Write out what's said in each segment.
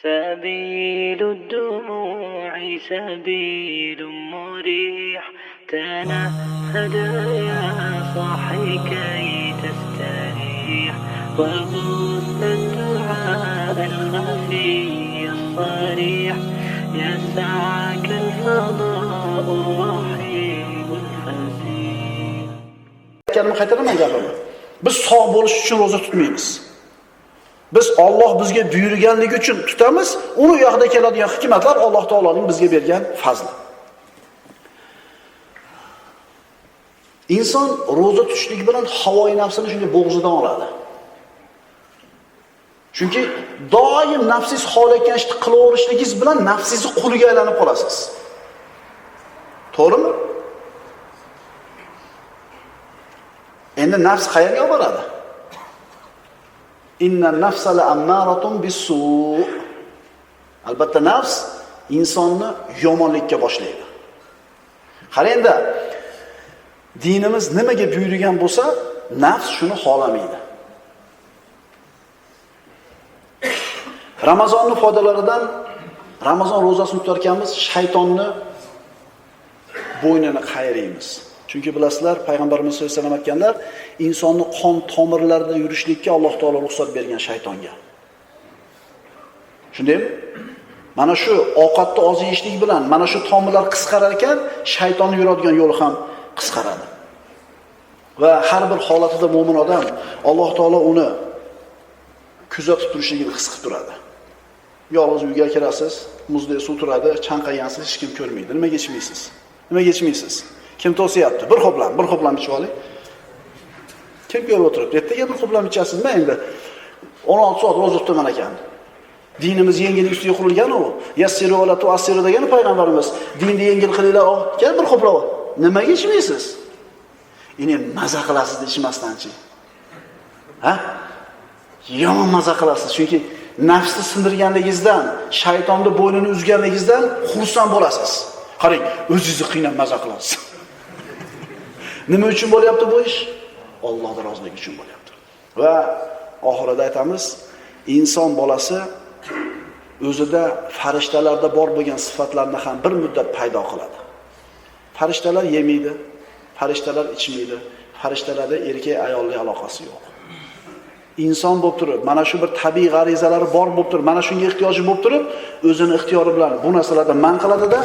سبيل الدموع سبيل مريح تنهد يا صاحي كي تستريح وبث الدعاء الخفي الصريح يسعك الفضاء الرحيم الفسيح. Kalma qaytaraman gapimni. Biz sog' bo'lish uchun roza tutmaymiz. Biz Alloh bizga buyurganligi uchun tutamiz. Uni u yoqda keladigan hikmatlar Alloh taoloning bizga bergan fazli. Inson roza tutishlik bilan havoyi nafsini shunday bo'g'zidan oladi. Chunki doim nafsiz xohlagan ishni qilaverishligingiz bilan nafsizni quliga aylanib qolasiz. To'g'rimi? Endi nafs qayerga olib boradi? Inna nafsa la ammaratun bis-su'. Albatta nafs insonni yomonlikka boshlaydi. Qarang endi, dinimiz nimaga buyurgan bo'lsa, nafs shuni xohlamaydi. Ramazonning foydalaridan Ramazon ro'zasini tutarkanmiz, shaytonni bo'ynini qayraymiz. Chunki bilasizlar, payg'ambarimiz sollallohu alayhi vasallam aytganlar, insonni qon tomirlarida yurishlikka Alloh taolo ruxsat bergan shaytonga. Shundaymi? Mana shu ovqatni oz yeyishlik bilan mana shu tomirlar qisqarar ekan, shaytonning yuradigan yo'li ham qisqaradi. Va har bir holatida mo'min odam Alloh taolo uni kuzatib turishligini his qilib turadi. Yolg'iz uyga kirasiz, muzda suv turadi, chanqagansiz, hech kim ko'rmaydi. Nimaga ichmaysiz? Nimaga ichmaysiz? Kim to'siyapti? Bir xo'plam ichib oling. Kim ko'rib o'tiribdi? Ertaga bir xo'plam ichasizmi endi? 16 soat roza tutaman ekan. Dinimiz yengillik ustiga qurilgan u. Yassiru va la tu'assiru degan payg'ambarimiz. Dinni yengil qilinglar, kel bir xo'plam. Nimaga ichmaysiz? Yine maza qilasiz ichmasdanchi. Ha? Yomon maza qilasiz, chunki nafsni sindirganligingizdan, shaytonni bo'ynini uzganligingizdan xursand bo'lasiz. Qarang, o'zingizni qiynab maza qilasiz. Nima uchun bo'lyapti bu ish? Allohning roziligi uchun bo'lyapti. Va oxirida aytamiz, inson bolasi o'zida farishtalarda bor bo'lgan sifatlarni ham bir muddat paydo qiladi. Farishtalar yemaydi, farishtalar ichmaydi, farishtalarda erkak ayolli aloqasi yo'q. Inson bo'lib turib, mana shu bir tabiiy g'arizalari bor bo'lib turib, mana shunga ehtiyoji bo'lib turib, o'zini ixtiyori bilan bu narsalardan man qiladi-da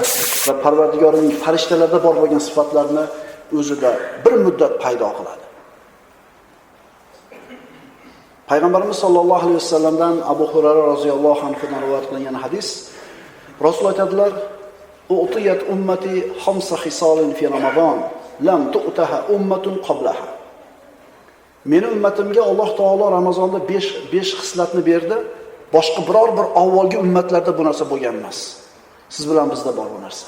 va Parvardigorining farishtalarda bor bo'lgan sifatlarni o'zida bir muddat paydo qiladi. Payg'ambarimiz sollallohu alayhi vasallamdan Abu Hurayra roziyallohu anhudan rivoyat qilingan hadis, Rasululloh aytadilar: "U'tiyat ummati khamsa khisalin fi Ramazon, lam tu'taha ummatun qablaha." Meni ummatimga Alloh taolo Ramazonda 5 xislatni berdi. Boshqa biror bir avvalgi ummatlarda bu narsa bo'lgan emas. Siz bilan bizda bor bu narsa.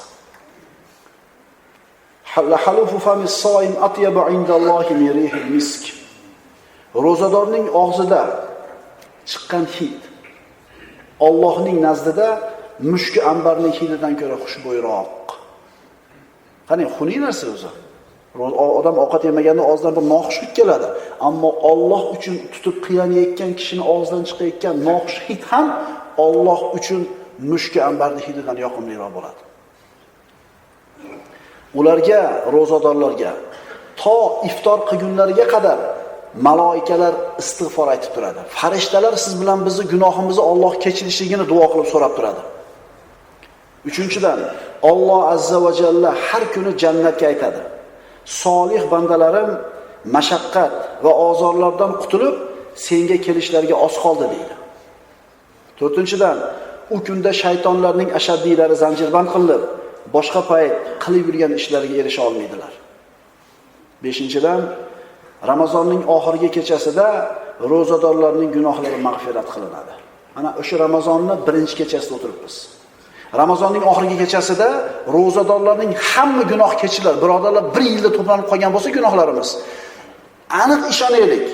Halufu famis soim atyabu indallohi min rihil misk. Ro'zadorning og'zida chiqqan hid Allohning nazdida mushki ambarning hididan ko'ra xushbo'yroq. Qani xunuk narsa o'zi. Odam ovqat yemaganda og'zidan bir noxushlik keladi, ammo Alloh uchun tutib qiynayotgan kishining og'zidan chiqayotgan noxush hid ham Alloh uchun mushki ambarning hididan yoqimliroq bo'ladi. Ularga, ro'zadorlarga to iftor qilgunlariga qadar malaikalar istig'for aytib turadi. Farishtalar siz bilan bizni gunohimizni Alloh kechirishligini duo qilib so'rab turadi. Uchinchidan, Alloh azza va jalla har kuni jannatga aytadi: "Solih bandalarim mashaqqat va ozorlardan qutulib, senga kelishlariga oz qoldi" deydi. To'rtinchidan, u kunda shaytonlarning ashaddiylari zanjirband qilinib, boshqa payt qilib yurgan ishlariga erisha olmaydilar. Beshinchidan, Ramazonning oxirgi kechasida ro'zadorlarning gunohlari mag'firat qilinadi. Mana o'sha Ramazonning birinchi kechasida o'tiribmiz. Ramazonning oxirgi kechasida ro'zadorlarning hamma gunoh kechiriladi. Birodarlar, 1 yilda to'planib qolgan bo'lsa gunohlarimiz, aniq ishonaylik,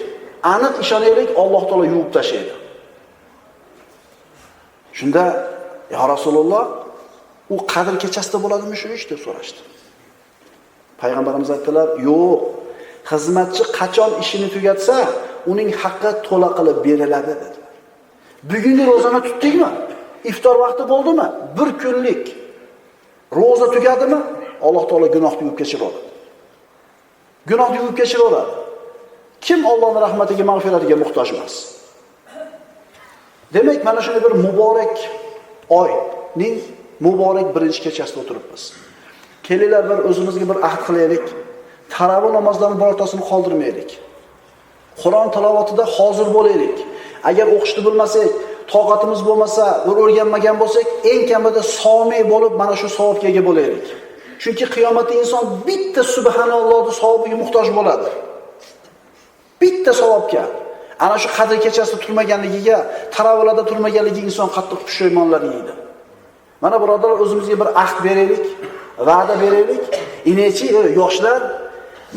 Alloh taolo yuvib tashlaydi. Shunda, "Ya Rasululloh, u qadr kechasida bo'ladimi shu ish?" deb so'rashdi. Payg'ambarimiz aytdilar: "Yo'q, xizmatchi qachon ishini tugatsa, uning haqqi to'la qilib beriladi" dedi. Bugungi ro'zani tutdingmi? iftor vaqti bo'ldimi? Bir kunlik roza tugadimi? Alloh taolo gunohni yuvib kechiradi. Gunohni yuvib kechiradi. Kim Allohning rahmatiga, mag'firatiga muhtoj emas? Demak, mana shunday bir muborak oyning muborak birinchi kechasida o'tiribmiz. Kelinglar bir o'zimizga bir ahd qilaylik. Taravih namozlarining birortasini qoldirmaylik. Qur'on tilovatida hozir bo'laylik. Agar o'qishni bilmasak, toqatimiz bo'lmasa, o'rganmagan bo'lsak, eng kamida somiy bo'lib mana shu savobga ega bo'laylik. Chunki qiyomatda inson bitta subhanallohning savobiga muhtoj bo'ladi. Bitta savobga. Ana shu qadr kechasida turmaganligiga, taravihlarda turmaganligiga inson qattiq pushaymonlar yeydi. Mana birodarlar, o'zimizga bir ahd beraylik, va'da beraylik. Inechi yoshlar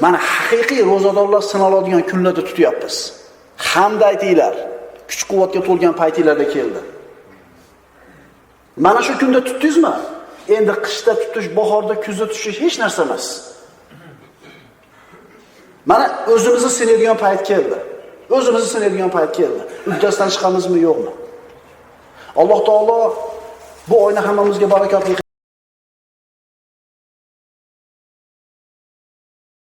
mana haqiqiy ro'zadorlar sinaladigan kunlarda tutyapmiz. Hamda aytinglar, kuch-quvvatga to'lgan paytinglarda keldi. Mana shu kunda tutdingizmi? Endi qishda tutish, bahorda, kuzda tutish hech narsa emas. Mana o'zimizni sinadigan payt keldi. O'zimizni sinadigan payt keldi. Uddasidan chiqamizmi, yo'qmi? Alloh taolo bu oyni hammamizga barakotli